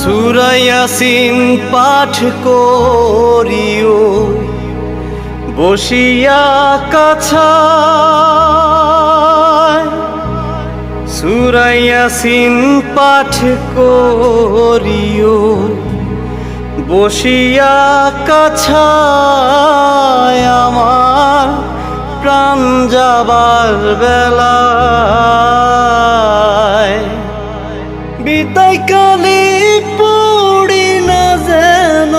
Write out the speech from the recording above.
সূরা ইয়াসিন পাঠ করিও বসিয়া কাছায়, সূরা ইয়াসিন পাঠ করিও বসিয়া কাছায়, আমার প্রাণ যাবার বেলায় বিদায় কালে পড়ি না যেন